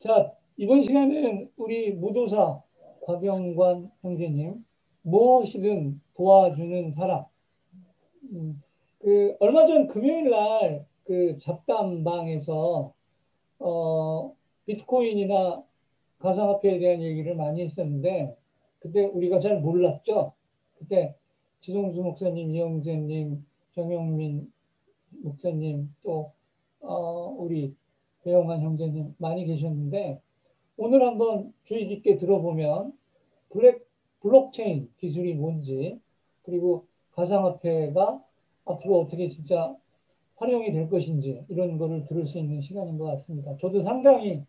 자, 이번 시간은 우리 무도사 곽영관 형제님, 무엇이든 도와주는 사람. 얼마 전 금요일 날 그 잡담방에서, 비트코인이나 가상화폐에 대한 얘기를 많이 했었는데, 그때 우리가 잘 몰랐죠? 그때 지성수 목사님, 이영재님, 정영민 목사님, 또, 우리 배영환 형제님 많이 계셨는데, 오늘 한번 주의 깊게 들어보면 블록체인 기술이 뭔지, 그리고 가상화폐가 앞으로 어떻게 진짜 활용이 될 것인지 이런 거를 들을 수 있는 시간인 것 같습니다. 저도 상당히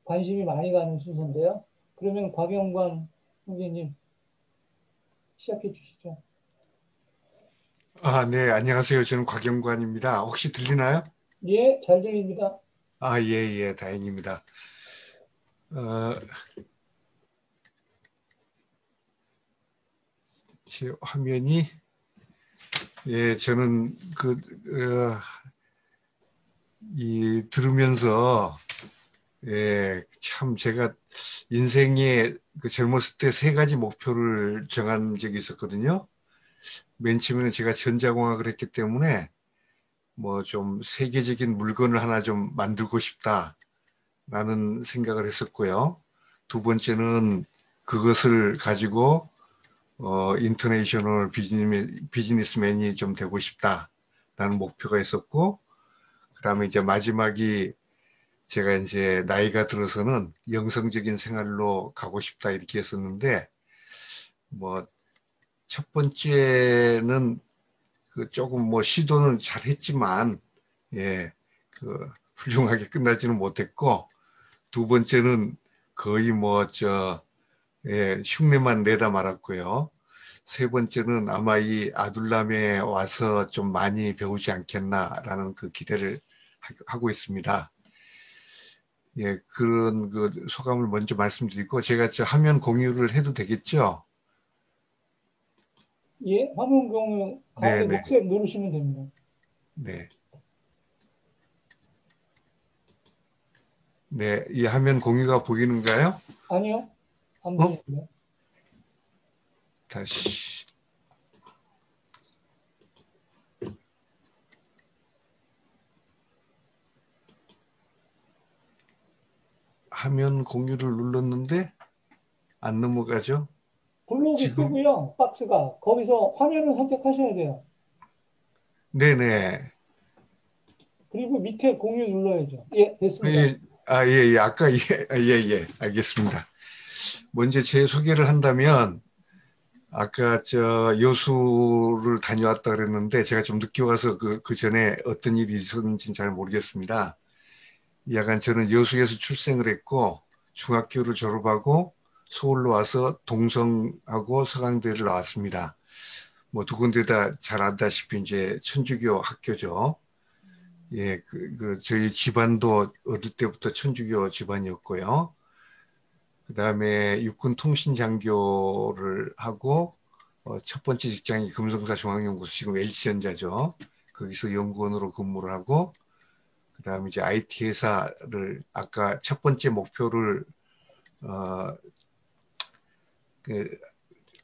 관심이 많이 가는 순서인데요. 그러면 곽영관 선생님 시작해 주시죠. 아, 네, 안녕하세요. 저는 곽영관입니다. 혹시 들리나요? 예, 잘 들립니다. 아, 예, 예, 다행입니다. 어, 제 화면이, 예, 저는 들으면서, 예, 참 제가 인생에 젊었을 때 세 가지 목표를 정한 적이 있었거든요. 맨 처음에는 제가 전자공학을 했기 때문에 뭐 좀 세계적인 물건을 하나 좀 만들고 싶다라는 생각을 했었고요. 두 번째는 그것을 가지고 인터내셔널 비즈니스맨이 좀 되고 싶다라는 목표가 있었고, 그 다음에 이제 마지막이 제가 이제 나이가 들어서는 영성적인 생활로 가고 싶다 이렇게 했었는데, 뭐, 첫 번째는 그 조금 뭐 시도는 잘 했지만, 예, 훌륭하게 끝나지는 못했고, 두 번째는 거의 예, 흉내만 내다 말았고요. 세 번째는 아마 이 아둘람에 와서 좀 많이 배우지 않겠나라는 그 기대를 하고 있습니다. 예, 그런 그 소감을 먼저 말씀드리고 제가 저 화면 공유를 해도 되겠죠? 예, 화면 공유 가운데 네네. 녹색 누르시면 됩니다. 네. 네, 이 화면 공유가 보이는가요? 아니요, 안 어? 보이는데. 다시. 화면 공유를 눌렀는데 안 넘어가죠? 블록이 지금, 뜨고요, 박스가. 거기서 화면을 선택하셔야 돼요. 네네. 그리고 밑에 공유 눌러야죠. 예, 됐습니다. 예, 아, 예, 예. 아까, 예, 예, 예. 알겠습니다. 먼저 제 소개를 한다면, 아까 여수를 다녀왔다 그랬는데, 제가 좀 늦게 와서 그 전에 어떤 일이 있었는지는 잘 모르겠습니다. 약간 저는 여수에서 출생을 했고, 중학교를 졸업하고, 서울로 와서 동성하고 서강대를 나왔습니다. 뭐 두 군데 다 잘 안다시피 이제 천주교 학교죠. 예, 저희 집안도 어릴 때부터 천주교 집안이었고요. 그 다음에 육군 통신장교를 하고, 첫 번째 직장이 금성사 중앙연구소, 지금 H전자죠. 거기서 연구원으로 근무를 하고, 그 다음에 이제 IT 회사를, 아까 첫 번째 목표를, 어, 그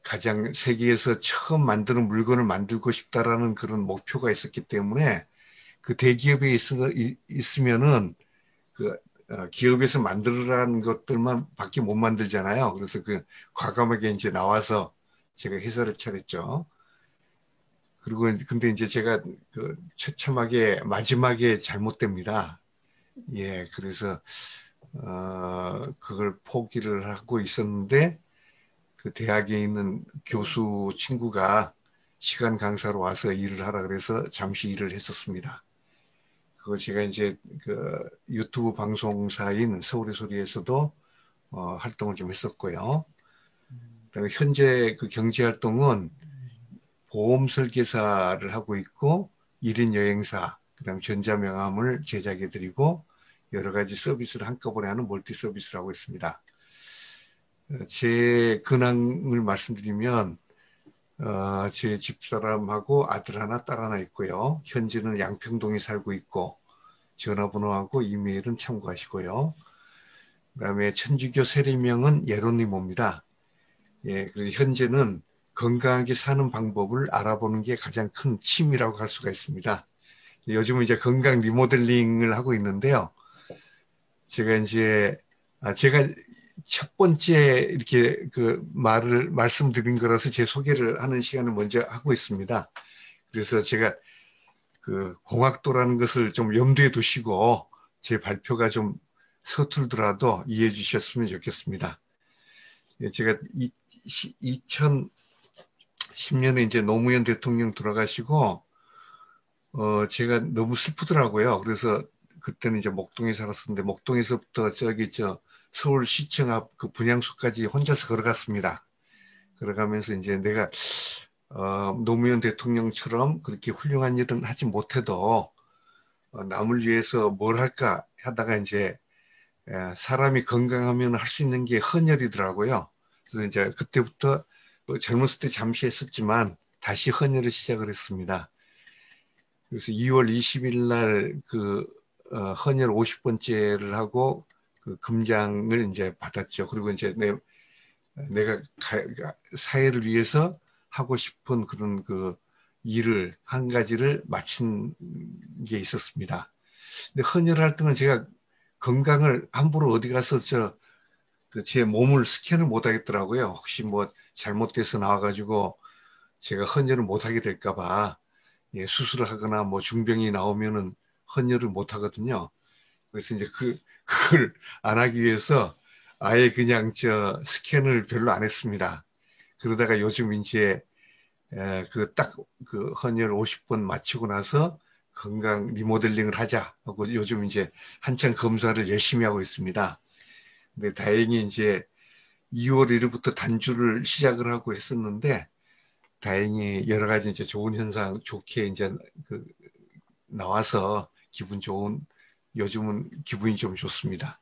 가장 세계에서 처음 만드는 물건을 만들고 싶다라는 그런 목표가 있었기 때문에 그 대기업에 있으면은 그 기업에서 만들으라는 것들만 밖에 못 만들잖아요. 그래서 그 과감하게 이제 나와서 제가 회사를 차렸죠. 그리고 근데 이제 제가 그 처참하게 마지막에 잘못됩니다. 예, 그래서 그걸 포기를 하고 있었는데 그 대학에 있는 교수 친구가 시간 강사로 와서 일을 하라 그래서 잠시 일을 했었습니다. 그거 제가 이제 그 유튜브 방송사인 서울의 소리에서도 활동을 좀 했었고요. 그다음에 현재 그 경제 활동은 보험 설계사를 하고 있고 1인 여행사, 그다음 전자명함을 제작해드리고 여러 가지 서비스를 한꺼번에 하는 멀티 서비스를 하고 있습니다. 제 근황을 말씀드리면 제 집사람하고 아들 하나, 딸 하나 있고요. 현재는 양평동에 살고 있고 전화번호하고 이메일은 참고하시고요. 그다음에 천주교 세례명은 예로니모입니다. 예, 그래서 현재는 건강하게 사는 방법을 알아보는 게 가장 큰 취미라고 할 수가 있습니다. 요즘은 이제 건강 리모델링을 하고 있는데요. 제가 첫 번째 이렇게 말씀드린 거라서 제 소개를 하는 시간을 먼저 하고 있습니다. 그래서 제가 그 공학도라는 것을 좀 염두에 두시고 제 발표가 좀 서툴더라도 이해해 주셨으면 좋겠습니다. 제가 2010년에 이제 노무현 대통령 돌아가시고, 제가 너무 슬프더라고요. 그래서 그때는 이제 목동에 살았었는데, 목동에서부터 서울시청 앞 그 분향소까지 혼자서 걸어갔습니다. 걸어가면서 이제 내가, 노무현 대통령처럼 그렇게 훌륭한 일은 하지 못해도, 남을 위해서 뭘 할까 하다가 이제, 사람이 건강하면 할 수 있는 게 헌혈이더라고요. 그래서 이제 그때부터 젊었을 때 잠시 했었지만 다시 헌혈을 시작을 했습니다. 그래서 2월 20일 날 헌혈 50번째를 하고 그 금장을 이제 받았죠. 그리고 이제 내가 사회를 위해서 하고 싶은 그런 그 일을 한 가지를 마친 게 있었습니다. 근데 헌혈할 때는 제가 건강을 함부로 어디 가서 제 몸을 스캔을 못 하겠더라고요. 혹시 뭐 잘못돼서 나와가지고 제가 헌혈을 못 하게 될까봐, 예, 수술을 하거나 뭐 중병이 나오면은 헌혈을 못 하거든요. 그래서 이제 그걸 안 하기 위해서 아예 그냥 스캔을 별로 안 했습니다. 그러다가 요즘 이제 그 헌혈 50번 마치고 나서 건강 리모델링을 하자 하고 요즘 이제 한창 검사를 열심히 하고 있습니다. 근데 다행히 이제 2월 1일부터 단주를 시작을 하고 했었는데 다행히 여러 가지 이제 좋은 현상 좋게 이제 나와서 요즘은 기분이 좀 좋습니다.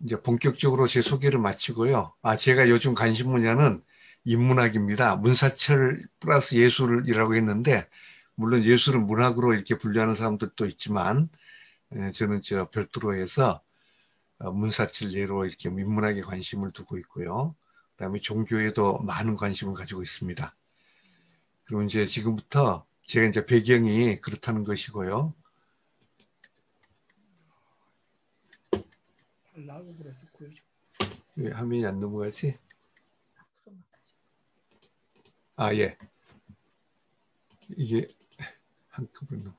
이제 본격적으로 제 소개를 마치고요. 제가 요즘 관심 분야는 인문학입니다. 문사철 플러스 예술이라고 했는데, 물론 예술을 문학으로 이렇게 분류하는 사람들도 있지만, 저는 별도로 해서 문사철예로 이렇게 인문학에 관심을 두고 있고요. 그다음에 종교에도 많은 관심을 가지고 있습니다. 그리고 이제 지금부터 제가 이제 배경이 그렇다는 것이고요. 왜 화면이 안 넘어가지? 예. 이게 한꺼번에 넘어.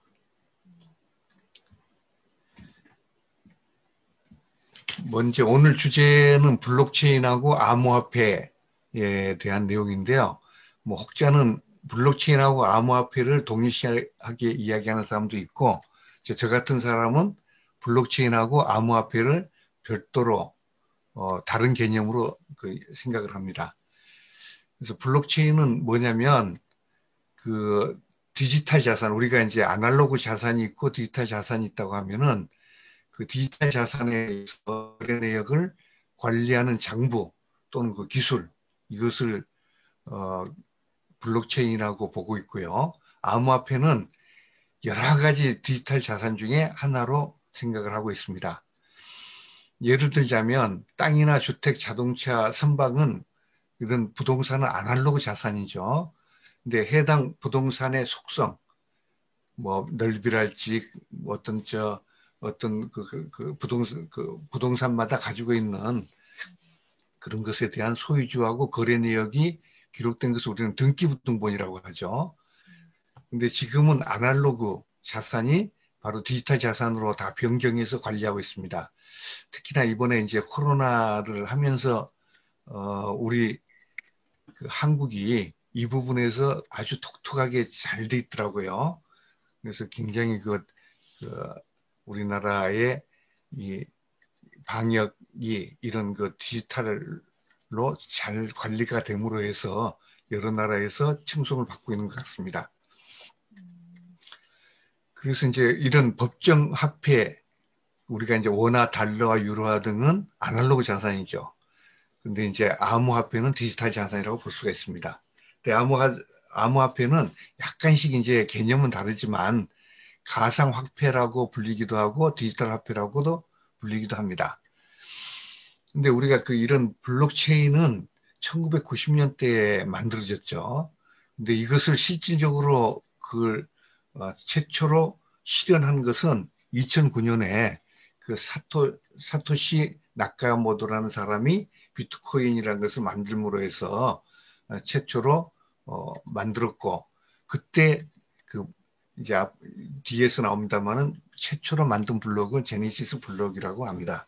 먼저 오늘 주제는 블록체인하고 암호화폐에 대한 내용인데요. 뭐 혹자는 블록체인하고 암호화폐를 동일시하게 이야기하는 사람도 있고, 저 같은 사람은 블록체인하고 암호화폐를 별도로 다른 개념으로 생각을 합니다. 그래서 블록체인은 뭐냐면 그 디지털 자산, 우리가 이제 아날로그 자산이 있고 디지털 자산이 있다고 하면은 그 디지털 자산에 대해서 거래 내역을 관리하는 장부 또는 그 기술, 이것을 블록체인이라고 보고 있고요. 암호화폐는 여러 가지 디지털 자산 중에 하나로 생각을 하고 있습니다. 예를 들자면 땅이나 주택, 자동차, 선박은 이런 부동산은 아날로그 자산이죠. 근데 해당 부동산의 속성, 뭐 넓이랄지 어떤 부동산마다 가지고 있는 그런 것에 대한 소유주하고 거래 내역이 기록된 것을 우리는 등기부등본이라고 하죠. 근데 지금은 아날로그 자산이 바로 디지털 자산으로 다 변경해서 관리하고 있습니다. 특히나 이번에 이제 코로나를 하면서 우리 한국이 이 부분에서 아주 독특하게 잘 돼 있더라고요. 그래서 굉장히 우리나라의 이 방역이 이런 디지털로 잘 관리가 됨으로 해서 여러 나라에서 칭송을 받고 있는 것 같습니다. 그래서 이제 이런 법정 화폐, 우리가 이제 원화, 달러와 유로화 등은 아날로그 자산이죠. 근데 이제 암호화폐는 디지털 자산이라고 볼 수가 있습니다. 근데 암호화폐는 약간씩 이제 개념은 다르지만 가상화폐라고 불리기도 하고 디지털 화폐라고도 불리기도 합니다. 근데 우리가 그 이런 블록체인은 1990년대에 만들어졌죠. 근데 이것을 실질적으로 그걸 최초로 실현한 것은 2009년에 그 사토시 나카모토라는 사람이 비트코인이라는 것을 만들므로 해서 최초로 만들었고, 그때 그 이제 뒤에서 나옵니다만은 최초로 만든 블록은 제네시스 블록이라고 합니다.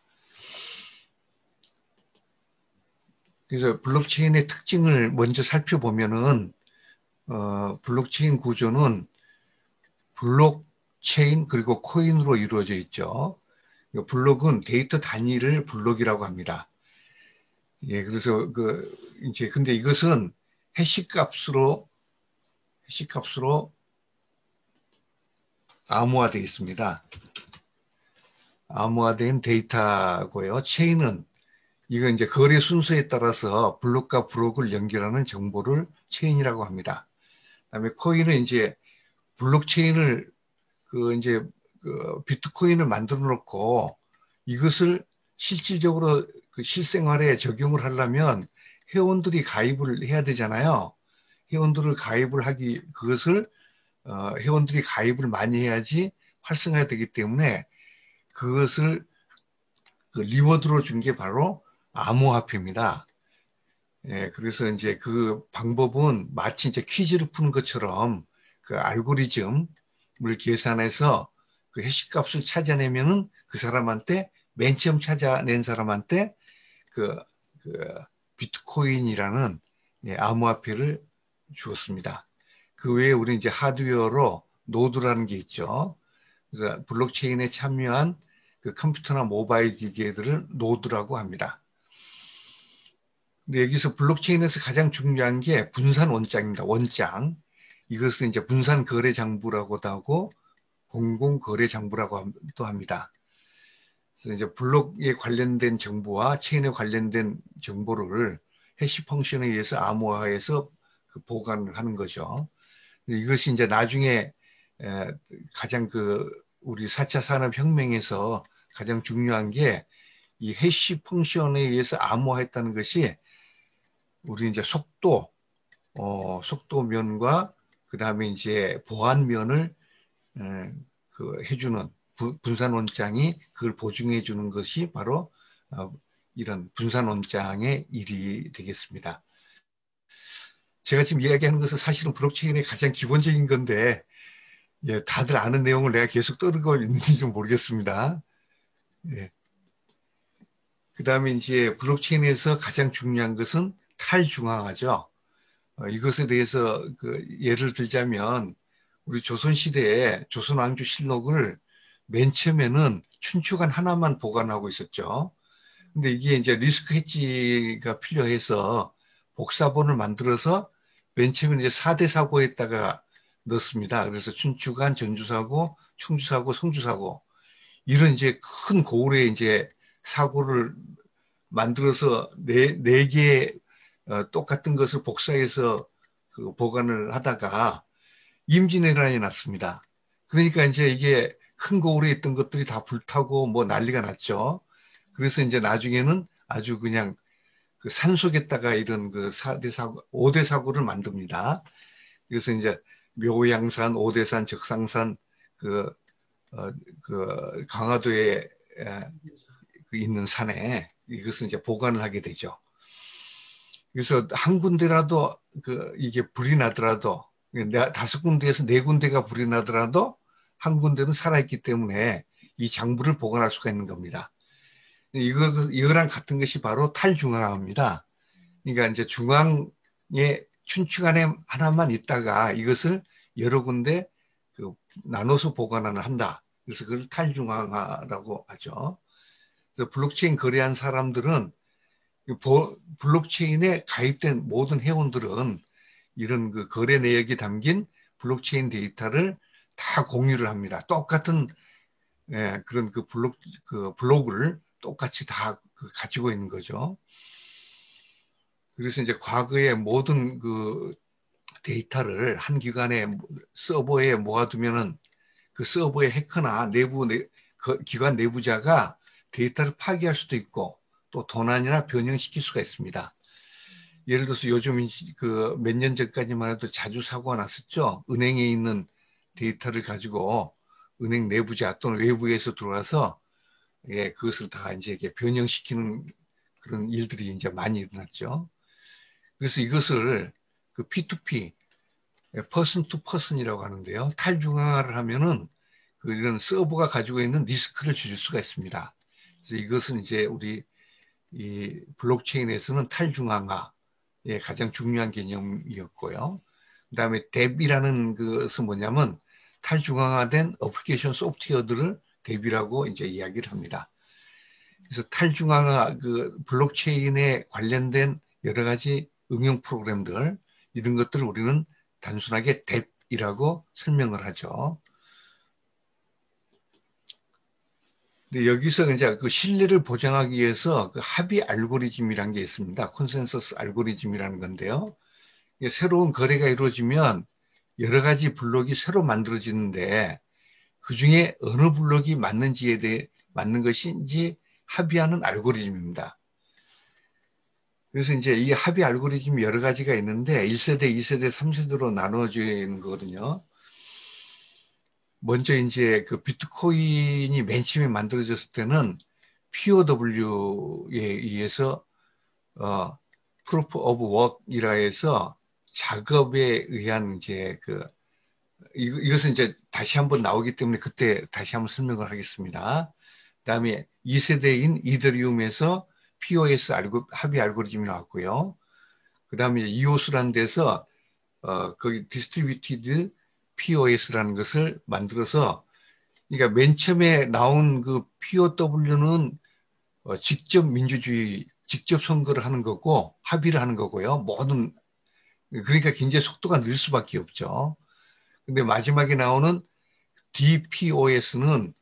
그래서 블록체인의 특징을 먼저 살펴보면은 블록체인 구조는 블록체인 그리고 코인으로 이루어져 있죠. 블록은 데이터 단위를 블록이라고 합니다. 예, 그래서 이제 근데 이것은 해시값으로 암호화되어 있습니다. 암호화된 데이터고요. 체인은 이거 이제 거래 순서에 따라서 블록과 블록을 연결하는 정보를 체인이라고 합니다. 그다음에 코인은 이제 블록체인을 이제 비트코인을 만들어 놓고 이것을 실질적으로 그 실생활에 적용을 하려면 회원들이 가입을 해야 되잖아요. 그것을 회원들이 가입을 많이 해야지 활성화가 되기 때문에 그것을 리워드로 준 게 바로 암호화폐입니다. 예, 그래서 이제 그 방법은 마치 이제 퀴즈를 푸는 것처럼 그 알고리즘을 계산해서 그 해시값을 찾아내면은 그 사람한테 맨 처음 찾아낸 사람한테 그, 그 비트코인이라는 예, 암호화폐를 주었습니다. 그 외에 우리 이제 하드웨어로 노드라는 게 있죠. 그래서 블록체인에 참여한 그 컴퓨터나 모바일 기기들을 노드라고 합니다. 근데 여기서 블록체인에서 가장 중요한 게 분산 원장입니다. 원장. 이것을 이제 분산 거래 장부라고도 하고 공공 거래 장부라고도 합니다. 그래서 이제 블록에 관련된 정보와 체인에 관련된 정보를 해시 펑션에 의해서 암호화해서 보관을 하는 거죠. 이것이 이제 나중에 가장 우리 4차 산업혁명에서 가장 중요한 게 이 해시 펑션에 의해서 암호화했다는 것이 우리 이제 속도면과 그 다음에 이제 보안면을 해주는 분산 원장이 그걸 보증해 주는 것이 바로 이런 분산 원장의 일이 되겠습니다. 제가 지금 이야기하는 것은 사실은 블록체인의 가장 기본적인 건데 예, 다들 아는 내용을 내가 계속 떠들고 있는지 좀 모르겠습니다. 예. 그 다음에 이제 블록체인에서 가장 중요한 것은 탈중앙화죠. 이것에 대해서 예를 들자면 우리 조선시대에 조선왕조실록을 맨 처음에는 춘추관 하나만 보관하고 있었죠. 근데 이게 이제 리스크 해지가 필요해서 복사본을 만들어서 맨 처음에 이제 4대 사고에다가 넣습니다. 그래서 춘추관, 전주사고, 충주사고, 성주사고 이런 이제 큰 고을의 이제 사고를 만들어서 네 개의 똑같은 것을 복사해서 보관을 하다가 임진왜란이 났습니다. 그러니까 이제 이게 큰 고을에 있던 것들이 다 불타고 뭐 난리가 났죠. 그래서 이제 나중에는 아주 그냥 그 산속에다가 이런 그 4대 사고, 5대 사고를 만듭니다. 그래서 이제 묘양산, 오대산, 적상산, 강화도에 있는 산에 이것을 이제 보관을 하게 되죠. 그래서 한 군데라도 이게 불이 나더라도 5군데에서 4군데가 불이 나더라도 한 군데는 살아있기 때문에 이 장부를 보관할 수가 있는 겁니다. 이거랑 같은 것이 바로 탈중앙화입니다. 그러니까 이제 중앙에 춘추관에 하나만 있다가 이것을 여러 군데 나눠서 보관을 한다. 그래서 그걸 탈중앙화라고 하죠. 그래서 블록체인 거래한 사람들은 블록체인에 가입된 모든 회원들은 이런 거래 내역이 담긴 블록체인 데이터를 다 공유를 합니다. 똑같은 그런 블록을 똑같이 다 가지고 있는 거죠. 그래서 이제 과거의 모든 데이터를 한 기관의 서버에 모아두면은 그 서버의 해커나 기관 내부자가 데이터를 파기할 수도 있고 또 도난이나 변형시킬 수가 있습니다. 예를 들어서 요즘 그 몇 년 전까지만 해도 자주 사고가 났었죠. 은행에 있는 데이터를 가지고 은행 내부자 또는 외부에서 들어와서 예, 그것을 다 이제 이렇게 변형시키는 그런 일들이 이제 많이 일어났죠. 그래서 이것을 그 P2P, 퍼슨 투 퍼슨이라고 하는데요. 탈중앙화를 하면은 그 이런 서버가 가지고 있는 리스크를 줄일 수가 있습니다. 그래서 이것은 이제 우리 이 블록체인에서는 탈중앙화의 가장 중요한 개념이었고요. 그다음에 DEB이라는 것은 뭐냐면 탈중앙화된 어플리케이션 소프트웨어들을 DEB이라고 이제 이야기를 합니다. 그래서 탈중앙화 그 블록체인에 관련된 여러 가지 응용 프로그램들 이런 것들을 우리는 단순하게 DEB이라고 설명을 하죠. 근데 여기서 이제 그 신뢰를 보장하기 위해서 그 합의 알고리즘이라는 게 있습니다. 콘센서스 알고리즘이라는 건데요. 새로운 거래가 이루어지면 여러 가지 블록이 새로 만들어지는데 그 중에 어느 블록이 맞는지에 대해 맞는 것인지 합의하는 알고리즘입니다. 그래서 이제 이 합의 알고리즘이 여러 가지가 있는데 1세대, 2세대, 3세대로 나눠지는 거거든요. 먼저 이제 그 비트코인이 맨 처음에 만들어졌을 때는 POW에 의해서 Proof of Work이라 해서 작업에 의한 이제 그 이것은 이제 다시 한번 나오기 때문에 그때 다시 한번 설명을 하겠습니다. 그다음에 2세대인 이더리움에서 POS 합의 알고리즘이 나왔고요. 그다음에 EOS라는 데서 거기 디스트리뷰티드 POS라는 것을 만들어서 그러니까 맨 처음에 나온 그 POW는 직접 민주주의, 직접 선거를 하는 거고 합의를 하는 거고요. 모든 그러니까 굉장히 속도가 늘 수밖에 없죠. 근데 마지막에 나오는 DPOS는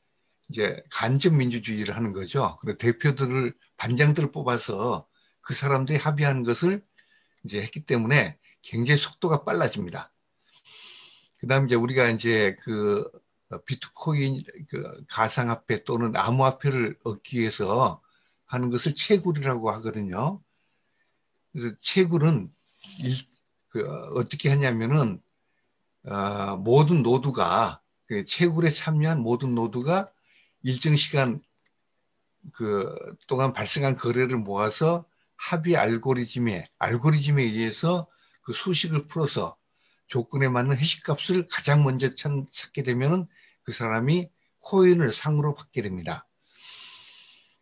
이제 간접 민주주의를 하는 거죠. 그래서 대표들을 반장들을 뽑아서 그 사람들이 합의하는 것을 이제 했기 때문에 굉장히 속도가 빨라집니다. 그다음 이제 우리가 이제 그 비트코인 그 가상화폐 또는 암호화폐를 얻기 위해서 하는 것을 채굴이라고 하거든요. 그래서 채굴은 어떻게 하냐면은 모든 노드가 그 채굴에 참여한 모든 노드가 일정 시간 그 동안 발생한 거래를 모아서 합의 알고리즘에 의해서 그 수식을 풀어서 조건에 맞는 해시값을 가장 먼저 찾게 되면은 그 사람이 코인을 상으로 받게 됩니다.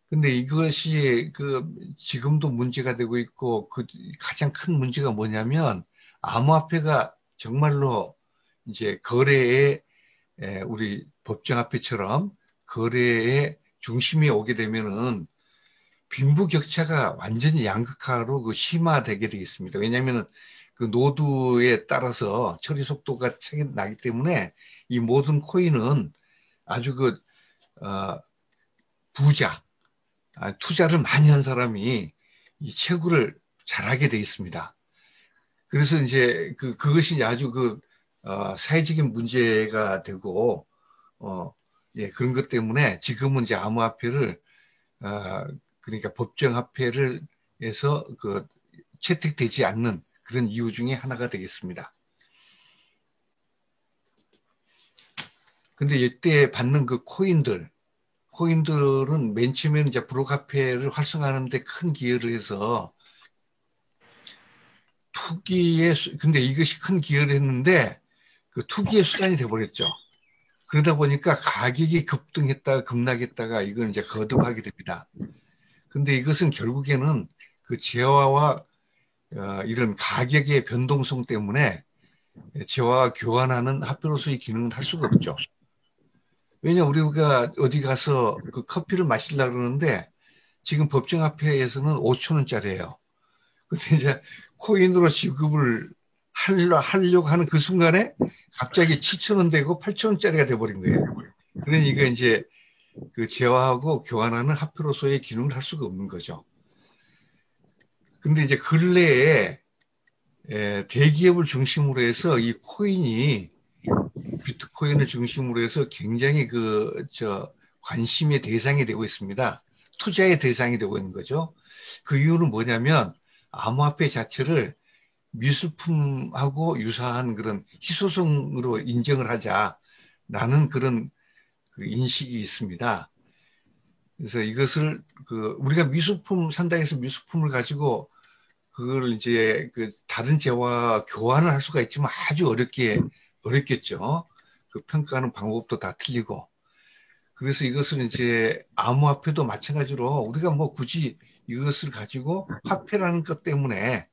근데 이것이 그 지금도 문제가 되고 있고 그 가장 큰 문제가 뭐냐면 암호화폐가 정말로 이제 거래에 우리 법정화폐처럼 거래의 중심에 오게 되면은 빈부격차가 완전히 양극화로 그 심화되게 되겠습니다. 왜냐하면 그 노드에 따라서 처리 속도가 차이 나기 때문에 이 모든 코인은 아주 그 부자, 투자를 많이 한 사람이 이 채굴을 잘하게 돼 있습니다. 그래서 이제 그것이 아주 사회적인 문제가 되고 예, 그런 것 때문에 지금은 이제 암호화폐를 그러니까 법정화폐를 해서 채택되지 않는 그런 이유 중에 하나가 되겠습니다. 근데 이때 받는 그 코인들은 맨 처음에는 이제 블록화폐를 활성화하는 데 큰 기여를 해서 근데 이것이 큰 기여를 했는데 그 투기의 수단이 돼버렸죠. 그러다 보니까 가격이 급락했다가 이건 이제 거듭하게 됩니다. 근데 이것은 결국에는 그 재화와 이런 가격의 변동성 때문에 재화와 교환하는 화폐로서의 기능은 할 수가 없죠. 왜냐 우리가 어디 가서 그 커피를 마시려고 그러는데 지금 법정화폐에서는 5천 원짜리예요. 근데 이제 코인으로 지급을 하려고 하는 그 순간에 갑자기 7천 원 되고 8천 원짜리가 돼버린 거예요. 그러니까 이제 그 재화하고 교환하는 화폐로서의 기능을 할 수가 없는 거죠. 근데 이제 근래에 대기업을 중심으로 해서 이 코인이 비트코인을 중심으로 해서 굉장히 관심의 대상이 되고 있습니다. 투자의 대상이 되고 있는 거죠. 그 이유는 뭐냐면 암호화폐 자체를 미술품하고 유사한 그런 희소성으로 인정을 하자라는 그런 그 인식이 있습니다. 그래서 이것을 우리가 미술품 산다 해서 미술품을 가지고 그걸 이제 그 다른 재와 교환을 할 수가 있지만 아주 어렵겠죠. 그 평가하는 방법도 다 틀리고. 그래서 이것을 이제 암호화폐도 마찬가지로 우리가 뭐 굳이 이것을 가지고 화폐라는 것 때문에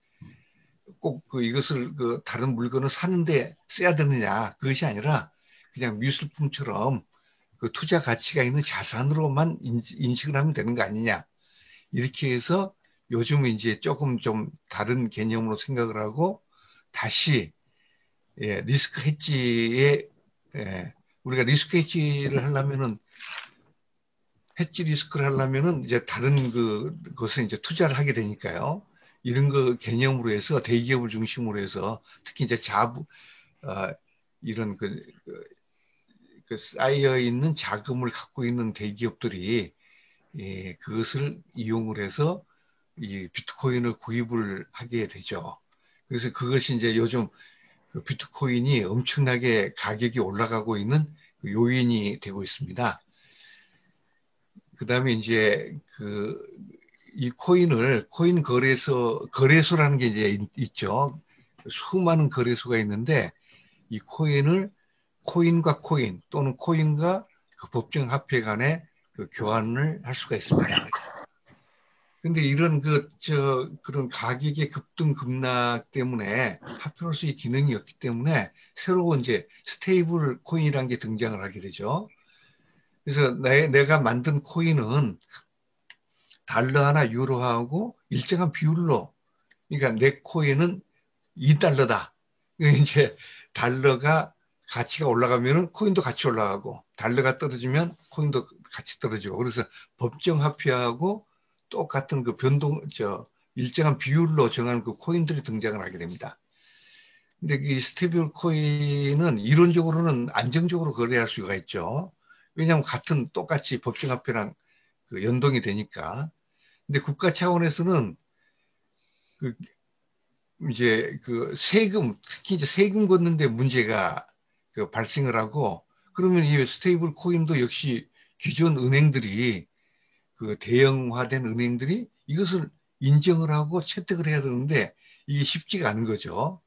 꼭 이것을 다른 물건을 사는데 써야 되느냐, 그것이 아니라 그냥 미술품처럼 그 투자 가치가 있는 자산으로만 인식을 하면 되는 거 아니냐. 이렇게 해서 요즘은 이제 조금 좀 다른 개념으로 생각을 하고 다시 리스크 헤지에 우리가 리스크 헤지를 하려면은 헤지 리스크를 하려면은 이제 다른 것에 이제 투자를 하게 되니까요. 이런 거 개념으로 해서 대기업을 중심으로 해서 특히 이제 이런 쌓여 있는 자금을 갖고 있는 대기업들이 그것을 이용을 해서 이 비트코인을 구입을 하게 되죠. 그래서 그것이 이제 요즘 비트코인이 엄청나게 가격이 올라가고 있는 요인이 되고 있습니다. 그 다음에 이제 이 코인 거래소라는 게 이제 있죠. 수많은 거래소가 있는데 이 코인과 코인 또는 코인과 그 법정 화폐 간의 교환을 할 수가 있습니다. 근데 이런 그런 가격의 급등 급락 때문에 화폐로서의 기능이 없기 때문에 새로운 이제 스테이블 코인이라는 게 등장을 하게 되죠. 그래서 내가 만든 코인은 달러나 유로하고 일정한 비율로, 그러니까 내 코인은 2달러다. 이제 달러가 가치가 올라가면 코인도 같이 올라가고 달러가 떨어지면 코인도 같이 떨어지고, 그래서 법정 화폐하고 똑같은 그 일정한 비율로 정한 그 코인들이 등장을 하게 됩니다. 근데 이 스테이블 코인은 이론적으로는 안정적으로 거래할 수가 있죠. 왜냐하면 똑같이 법정 화폐랑 연동이 되니까. 근데 국가 차원에서는 이제 특히 이제 세금 걷는데 문제가 발생을 하고, 그러면 이 스테이블 코인도 역시 기존 은행들이 대형화된 은행들이 이것을 인정을 하고 채택을 해야 되는데 이게 쉽지가 않은 거죠.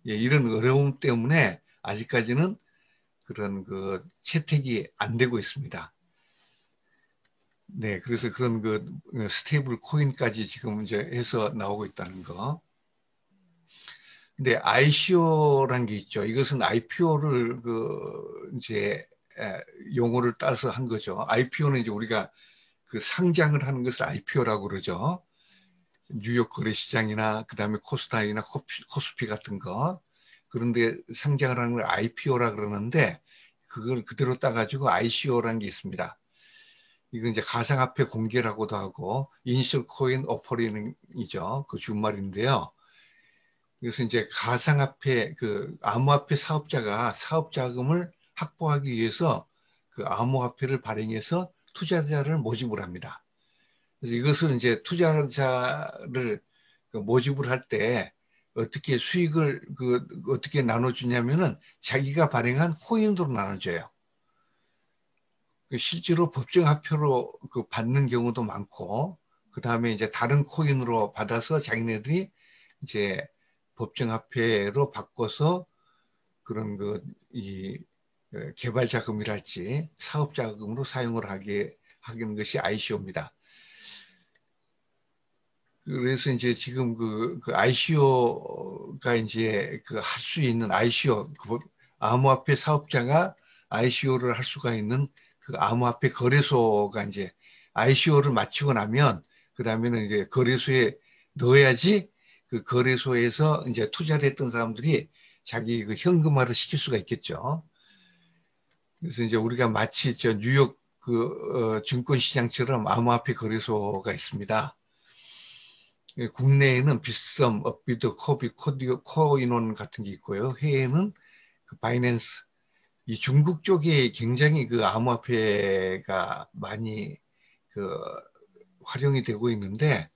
이런 어려움 때문에 아직까지는 그런 채택이 안 되고 있습니다. 네, 그래서 그런 스테이블 코인까지 지금 이제 해서 나오고 있다는 거. 근데 ICO란 게 있죠. 이것은 IPO를 이제 용어를 따서 한 거죠. IPO는 이제 우리가 상장을 하는 것을 IPO라고 그러죠. 뉴욕 거래시장이나 그다음에 코스닥이나 코스피 같은 거. 그런데 상장을 하는 걸 IPO라 그러는데 그걸 그대로 따가지고 ICO라는 게 있습니다. 이건 이제 가상화폐 공개라고도 하고 이니셜 코인 오퍼링이죠. 그 준말인데요. 그래서 이제 가상화폐 암호화폐 사업자가 사업 자금을 확보하기 위해서 그 암호화폐를 발행해서 투자자를 모집을 합니다. 그래서 이것은 이제 투자자를 모집을 할 때 어떻게 수익을 어떻게 나눠주냐면은 자기가 발행한 코인으로 나눠줘요. 실제로 법정 화폐로 받는 경우도 많고, 그 다음에 이제 다른 코인으로 받아서 자기네들이 이제 법정 화폐로 바꿔서 그런 이 개발 자금이랄지 사업 자금으로 사용을 하게 하는 것이 ICO입니다. 그래서 이제 지금 ICO가 이제 할 수 있는 ICO, 암호화폐 사업자가 ICO를 할 수가 있는 암호화폐 거래소가 이제 ICO를 마치고 나면 그 다음에는 이제 거래소에 넣어야지 그 거래소에서 이제 투자를 했던 사람들이 자기 현금화를 시킬 수가 있겠죠. 그래서 이제 우리가 마치 뉴욕 증권시장처럼 암호화폐 거래소가 있습니다. 국내에는 빗썸, 업비트, 코인원 같은 게 있고요. 해외에는 바이낸스, 이 중국 쪽에 굉장히 암호화폐가 많이 활용이 되고 있는데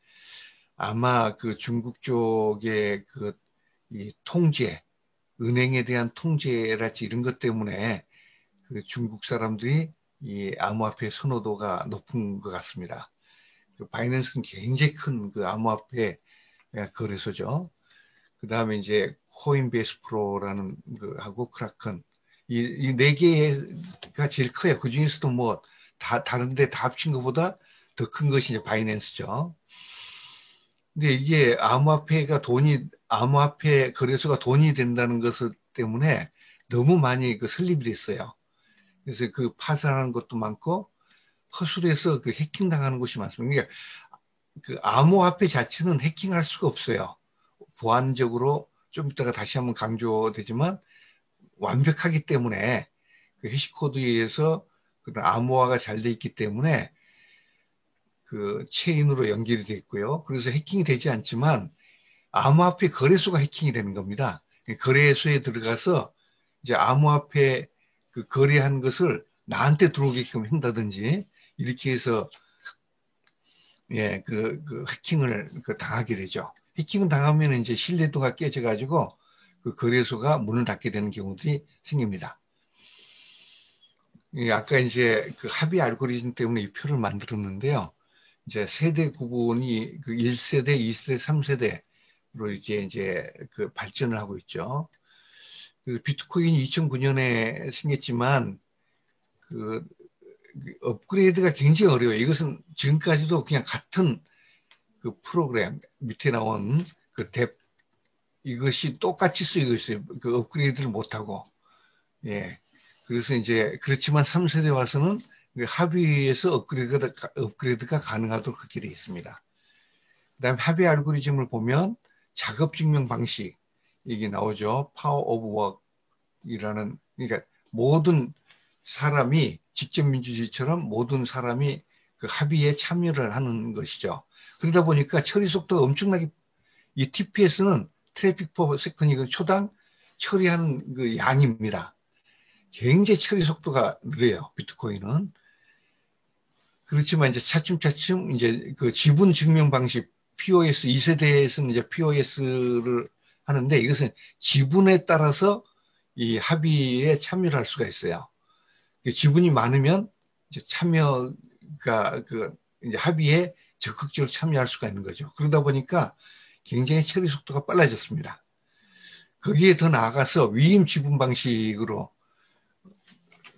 아마 그 중국 쪽의 그 이 통제, 은행에 대한 통제랄지 이런 것 때문에 그 중국 사람들이 이 암호화폐 선호도가 높은 것 같습니다. 그 바이낸스는 굉장히 큰 그 암호화폐 거래소죠. 그 다음에 이제 코인베이스 프로라는 그 하고 크라큰 이 네 개가 제일 커요. 그 중에서도 뭐 다 다른데 다 합친 것보다 더 큰 것이 이제 바이낸스죠. 근데 이게 암호화폐 거래소가 돈이 된다는 것 때문에 너무 많이 그 설립이 됐어요. 그래서 그 파산하는 것도 많고 허술해서 그 해킹 당하는 곳이 많습니다. 그러니까 그 암호화폐 자체는 해킹할 수가 없어요. 보안적으로 좀 이따가 다시 한번 강조되지만 완벽하기 때문에 그 해시코드에 의해서 그런 암호화가 잘 돼 있기 때문에 그 체인으로 연결이 돼 있고요. 그래서 해킹이 되지 않지만 암호화폐 거래소가 해킹이 되는 겁니다. 거래소에 들어가서 이제 암호화폐 그 거래한 것을 나한테 들어오게끔 한다든지 이렇게 해서 예, 그 해킹을 그 당하게 되죠. 해킹을 당하면 이제 신뢰도가 깨져가지고 그 거래소가 문을 닫게 되는 경우들이 생깁니다. 예, 아까 이제 그 합의 알고리즘 때문에 이 표를 만들었는데요. 이제 세대 구분이 그 1세대, 2세대, 3세대로 이렇게 이제 그 발전을 하고 있죠. 그 비트코인이 2009년에 생겼지만 그 업그레이드가 굉장히 어려워요. 이것은 지금까지도 그냥 같은 그 프로그램 밑에 나온 그 뎁 이것이 똑같이 쓰이고 있어요. 그 업그레이드를 못하고. 예. 그래서 이제 그렇지만 3세대 와서는 그 합의에서 업그레이드가 가능하도록 그렇게 되어 있습니다. 그다음 합의 알고리즘을 보면 작업 증명 방식 이게 나오죠. 파워 오브 워크이라는 그러니까 모든 사람이 직접 민주주의처럼 모든 사람이 그 합의에 참여를 하는 것이죠. 그러다 보니까 처리 속도가 엄청나게 이 TPS는 트래픽 퍼 세컨드 초당 처리하는 그 양입니다. 굉장히 처리 속도가 느려요. 비트코인은. 그렇지만 이제 차츰차츰 이제 그 지분 증명 방식 POS 2세대에서는 이제 POS를 하는데 이것은 지분에 따라서 이 합의에 참여를 할 수가 있어요. 지분이 많으면 이제 참여가 그 이제 합의에 적극적으로 참여할 수가 있는 거죠. 그러다 보니까 굉장히 처리 속도가 빨라졌습니다. 거기에 더 나아가서 위임 지분 방식으로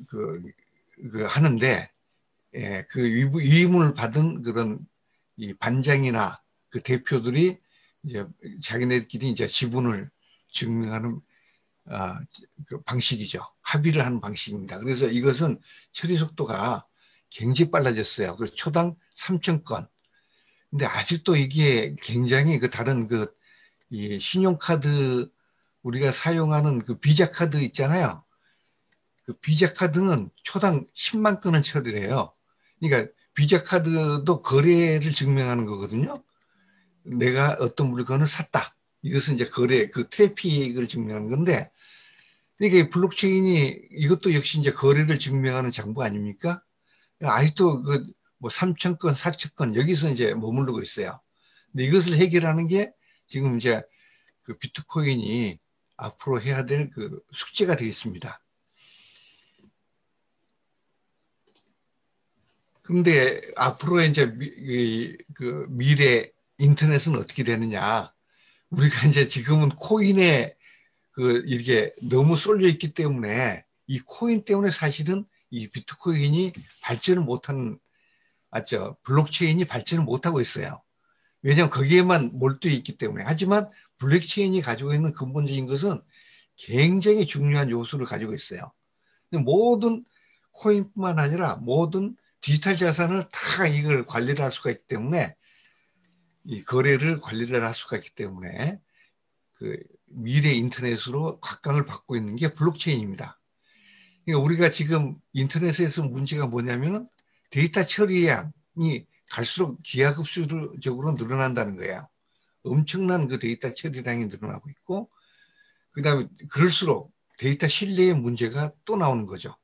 그, 그 하는데 예, 그 위임을 받은 그런 이 반장이나 그 대표들이 이제 자기네들끼리 이제 지분을 증명하는 그 방식이죠. 합의를 하는 방식입니다. 그래서 이것은 처리 속도가 굉장히 빨라졌어요. 그래서 초당 3,000건. 근데 아직도 이게 굉장히 그 다른 그 이 신용카드 우리가 사용하는 그 비자 카드 있잖아요. 그 비자 카드는 초당 10만 건을 처리를 해요. 그러니까 비자 카드도 거래를 증명하는 거거든요. 내가 어떤 물건을 샀다. 이것은 이제 거래, 그 트래픽을 증명하는 건데, 이게 블록체인이 이것도 역시 이제 거래를 증명하는 장부 아닙니까? 아직도 그 뭐 3천 건, 4천 건 여기서 이제 머무르고 있어요. 근데 이것을 해결하는 게 지금 이제 그 비트코인이 앞으로 해야 될 그 숙제가 되겠습니다. 근데 앞으로 이제 그 미래 인터넷은 어떻게 되느냐? 우리가 이제 지금은 코인에 그 이게 너무 쏠려 있기 때문에 이 코인 때문에 사실은 이 비트코인이 발전을 못하는 블록체인이 발전을 못하고 있어요. 왜냐하면 거기에만 몰두해 있기 때문에. 하지만 블록체인이 가지고 있는 근본적인 것은 굉장히 중요한 요소를 가지고 있어요. 모든 코인뿐만 아니라 모든 디지털 자산을 다 이걸 관리를 할 수가 있기 때문에 이 거래를 관리를 할 수가 있기 때문에 그 미래 인터넷으로 각광을 받고 있는 게 블록체인입니다. 그러니까 우리가 지금 인터넷에서 문제가 뭐냐면 데이터 처리량이 갈수록 기하급수적으로 늘어난다는 거예요. 엄청난 그 데이터 처리량이 늘어나고 있고 그다음에 그럴수록 데이터 신뢰의 문제가 또 나오는 거죠.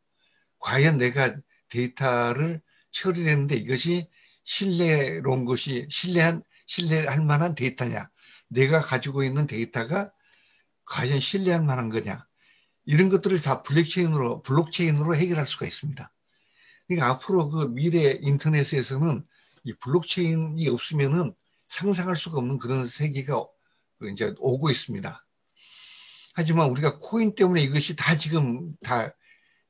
과연 내가 데이터를 처리했는데 이것이 신뢰로운 것이 신뢰할 만한 데이터냐? 내가 가지고 있는 데이터가 과연 신뢰할 만한 거냐? 이런 것들을 다 블록체인으로 해결할 수가 있습니다. 그러니까 앞으로 그 미래 인터넷에서는 이 블록체인이 없으면은 상상할 수가 없는 그런 세계가 이제 오고 있습니다. 하지만 우리가 코인 때문에 이것이 다 지금 다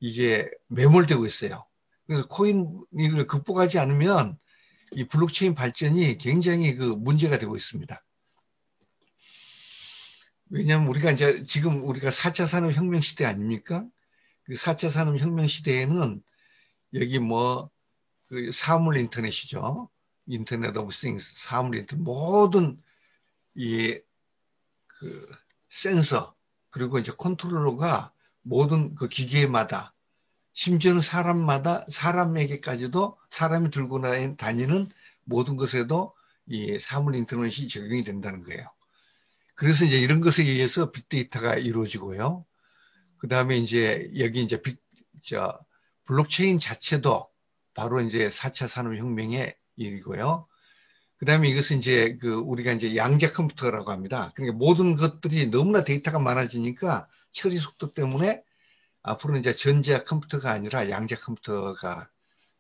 이게 매몰되고 있어요. 그래서 코인을 극복하지 않으면 이 블록체인 발전이 굉장히 그 문제가 되고 있습니다. 왜냐하면 우리가 이제 지금 우리가 4차 산업혁명 시대 아닙니까? 그 4차 산업혁명 시대에는 여기 뭐 그 사물 인터넷이죠. 인터넷 오브 싱스, 사물 인터넷 모든 이 그 센서 그리고 이제 컨트롤러가 모든 그 기계마다 심지어는 사람에게까지도 사람이 들고 다니는 모든 것에도 이 사물 인터넷이 적용이 된다는 거예요. 그래서 이제 이런 것에 의해서 빅데이터가 이루어지고요. 그 다음에 이제 여기 이제 블록체인 자체도 바로 이제 4차 산업혁명의 일이고요. 그 다음에 이것은 이제 우리가 이제 양자 컴퓨터라고 합니다. 그러니까 모든 것들이 너무나 데이터가 많아지니까 처리 속도 때문에 앞으로는 이제 전자 컴퓨터가 아니라 양자 컴퓨터가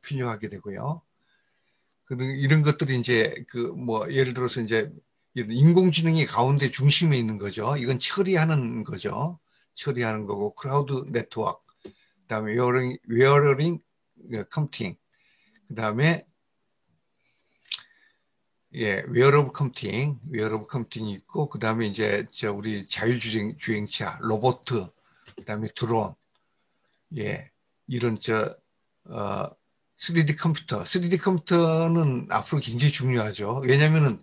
필요하게 되고요. 이런 것들이 이제 뭐 예를 들어서 이제 인공지능이 가운데 중심에 있는 거죠. 이건 처리하는 거죠. 처리하는 거고 클라우드 네트워크, 그다음에 웨어러링 컴퓨팅, 그다음에 웨어러블 컴퓨팅이 있고 그다음에 이제 우리 자율주행차, 로봇, 그다음에 드론, 이런 3D 컴퓨터. 3D 컴퓨터는 앞으로 굉장히 중요하죠. 왜냐하면은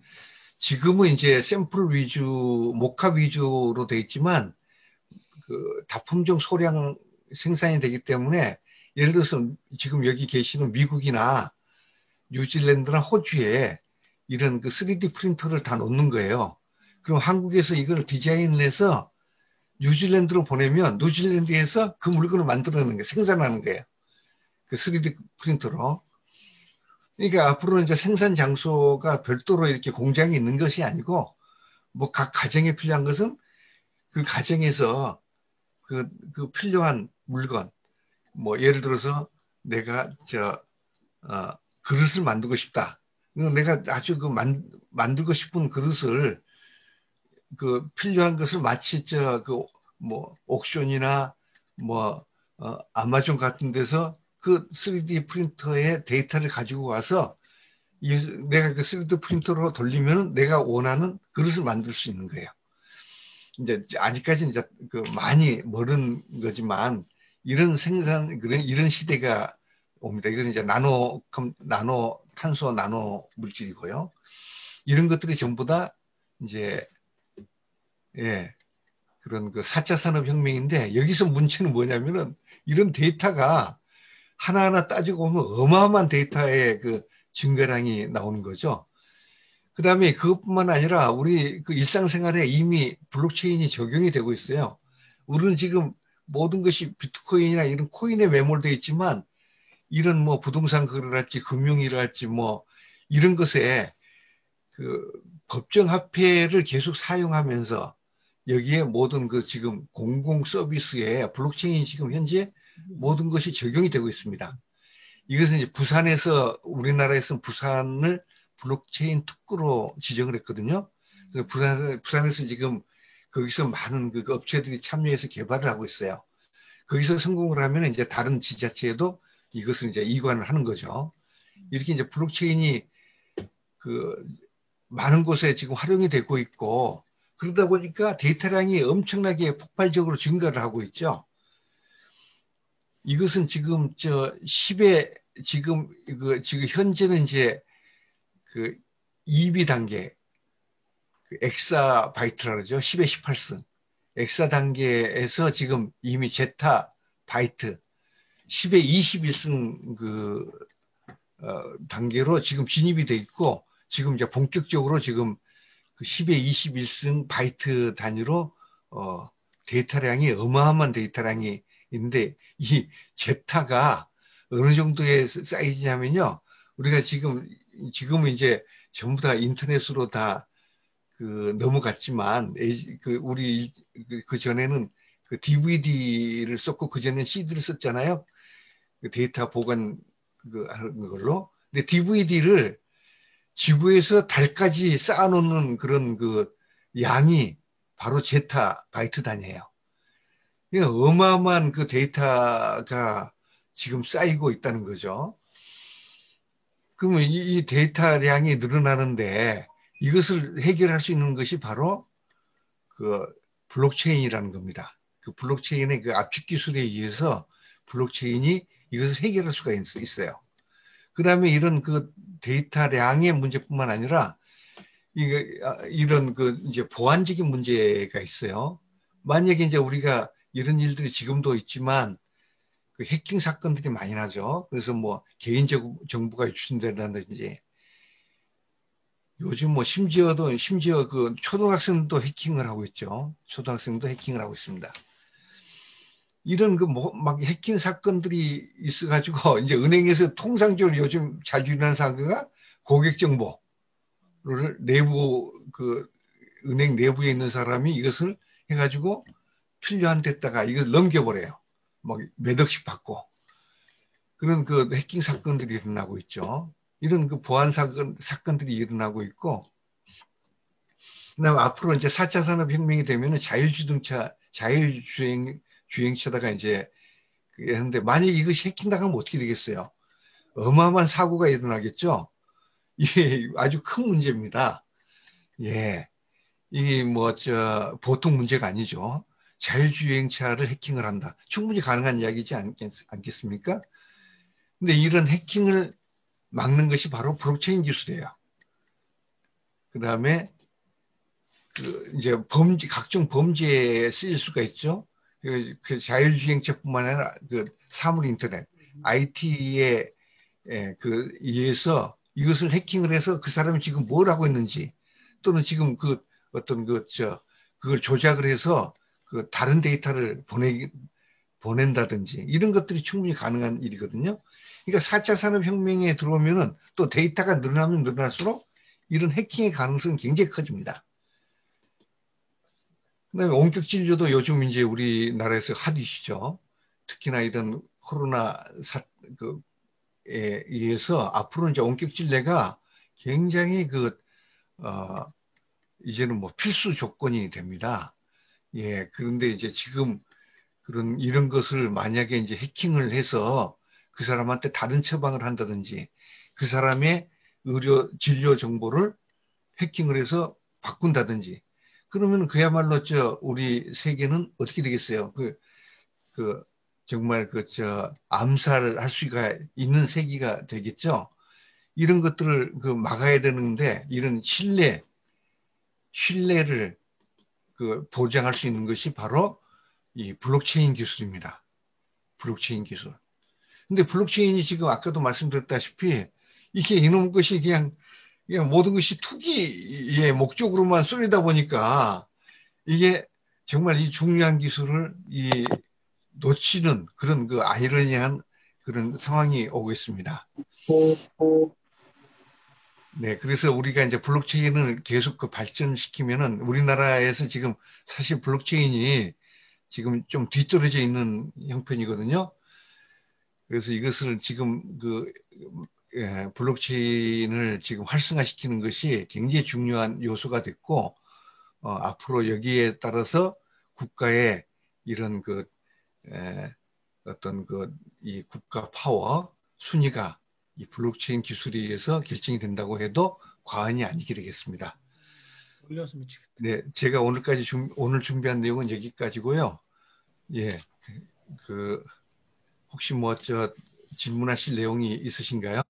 지금은 이제 샘플 위주, 목합 위주로 돼 있지만 그 다품종 소량 생산이 되기 때문에 예를 들어서 지금 여기 계시는 미국이나 뉴질랜드나 호주에 이런 그 3D 프린터를 다 놓는 거예요. 그럼 한국에서 이걸 디자인을 해서 뉴질랜드로 보내면 뉴질랜드에서 그 물건을 만들어내는 거예요. 생산하는 거예요. 그 3D 프린터로. 그러니까 앞으로는 이제 생산 장소가 별도로 이렇게 공장이 있는 것이 아니고 뭐 각 가정에 필요한 것은 그 가정에서 그 필요한 물건, 뭐 예를 들어서 내가 그릇을 만들고 싶다. 내가 아주 만들고 싶은 그릇을 필요한 것을 마치 뭐 옥션이나 뭐 아마존 같은 데서 그 3D 프린터의 데이터를 가지고 와서 내가 그 3D 프린터로 돌리면 내가 원하는 그릇을 만들 수 있는 거예요. 이제 아직까지 이제 많이 멀은 거지만 이런 이런 시대가 옵니다. 이것은 이제 나노 탄소 나노 물질이고요. 이런 것들이 전부 다 이제 그런 4차 산업혁명인데 여기서 문제는 뭐냐면은 이런 데이터가 하나하나 따지고 보면 어마어마한 데이터의 증가량이 나오는 거죠. 그 다음에 그것뿐만 아니라 우리 일상생활에 이미 블록체인이 적용이 되고 있어요. 우리는 지금 모든 것이 비트코인이나 이런 코인에 매몰되어 있지만 이런 뭐 부동산 거래를 할지 금융일을 할지 뭐 이런 것에 법정화폐를 계속 사용하면서 여기에 모든 지금 공공 서비스에 블록체인이 지금 현재 모든 것이 적용이 되고 있습니다. 이것은 이제 우리나라에서는 부산을 블록체인 특구로 지정을 했거든요. 그래서 부산에서 지금 거기서 많은 업체들이 참여해서 개발을 하고 있어요. 거기서 성공을 하면 이제 다른 지자체에도 이것을 이제 이관을 하는 거죠. 이렇게 이제 블록체인이 많은 곳에 지금 활용이 되고 있고 그러다 보니까 데이터량이 엄청나게 폭발적으로 증가를 하고 있죠. 이것은 지금 10에 지금 현재는 이제 2B 단계 엑사바이트라 그러죠. 10에 18승. 엑사 단계에서 지금 이미 제타 바이트 10에 21승 단계로 지금 진입이 돼 있고 지금 이제 본격적으로 지금 10에 21승 바이트 단위로 데이터량이 어마어마한 데이터량이 있는데 이 제타가 어느 정도의 사이즈냐면요. 우리가 지금 지금은 이제 전부 다 인터넷으로 다 넘어갔지만 우리 그 전에는 그 DVD를 썼고 그 전에 CD를 썼잖아요. 그 데이터 보관 하는 걸로. 근데 DVD를 지구에서 달까지 쌓아놓는 그런 양이 바로 제타 바이트 단위예요. 그러니까 어마어마한 그 데이터가 지금 쌓이고 있다는 거죠. 그러면 이 데이터량이 늘어나는데 이것을 해결할 수 있는 것이 바로 그 블록체인이라는 겁니다. 그 블록체인의 그 압축 기술에 의해서 블록체인이 이것을 해결할 수가 있어요. 그 다음에 이런 그 데이터량의 문제뿐만 아니라 이런 이제 보안적인 문제가 있어요. 만약에 이제 우리가 이런 일들이 지금도 있지만 그 해킹 사건들이 많이 나죠. 그래서 뭐 개인적 정보가 유출된다든지 요즘 뭐 심지어 그 초등학생도 해킹을 하고 있죠. 초등학생도 해킹을 하고 있습니다. 이런 막 해킹 사건들이 있어가지고 이제 은행에서 통상적으로 요즘 자주 일어나는 사고가 고객 정보를 은행 내부에 있는 사람이 이것을 해가지고 필요한 데다가 이걸 넘겨버려요. 막 몇 억씩 받고. 그런 그 해킹 사건들이 일어나고 있죠. 이런 그 보안 사건들이 일어나고 있고, 그다음에 앞으로 이제 4차 산업혁명이 되면은 주행차다가 이제 했는데 만약에 이것이 해킹당하면 어떻게 되겠어요? 어마어마한 사고가 일어나겠죠. 이게 아주 큰 문제입니다. 예, 이게 보통 문제가 아니죠. 자율주행차를 해킹을 한다. 충분히 가능한 이야기지 않겠습니까? 근데 이런 해킹을 막는 것이 바로 블록체인 기술이에요. 그 다음에 이제 각종 범죄에 쓰일 수가 있죠. 그 자율주행차뿐만 아니라 그 사물인터넷, IT에 의해서 이것을 해킹을 해서 그 사람이 지금 뭘 하고 있는지 또는 지금 그걸 조작을 해서 그 다른 데이터를 보낸다든지 이런 것들이 충분히 가능한 일이거든요. 그러니까 4차 산업혁명에 들어오면은 또 데이터가 늘어나면 늘어날수록 이런 해킹의 가능성이 굉장히 커집니다. 그다음에 원격 진료도 요즘 이제 우리나라에서 핫 이슈죠. 특히나 이런 코로나 에 의해서 앞으로 이제 원격 진료가 굉장히 이제는 뭐 필수 조건이 됩니다. 예, 그런데 이제 지금 이런 것을 만약에 이제 해킹을 해서 그 사람한테 다른 처방을 한다든지 그 사람의 진료 정보를 해킹을 해서 바꾼다든지 그러면 그야말로 우리 세계는 어떻게 되겠어요? 정말 암살할 수가 있는 세계가 되겠죠. 이런 것들을 막아야 되는데 이런 신뢰를 보장할 수 있는 것이 바로 이 블록체인 기술입니다. 블록체인 기술. 근데 블록체인이 지금 아까도 말씀드렸다시피 이게 이놈 것이 그냥 모든 것이 투기의 목적으로만 쏠리다 보니까 이게 정말 이 중요한 기술을 놓치는 그런 아이러니한 그런 상황이 오고 있습니다. 네, 그래서 우리가 이제 블록체인을 계속 발전시키면은 우리나라에서 지금 사실 블록체인이 지금 좀 뒤떨어져 있는 형편이거든요. 그래서 이것을 지금 블록체인을 지금 활성화시키는 것이 굉장히 중요한 요소가 됐고, 앞으로 여기에 따라서 국가의 이런 어떤 이 국가 파워 순위가 이 블록체인 기술에 의해서 결정이 된다고 해도 과언이 아니게 되겠습니다. 올려서 미치겠다. 네, 제가 오늘 준비한 내용은 여기까지고요. 예, 혹시 질문하실 내용이 있으신가요?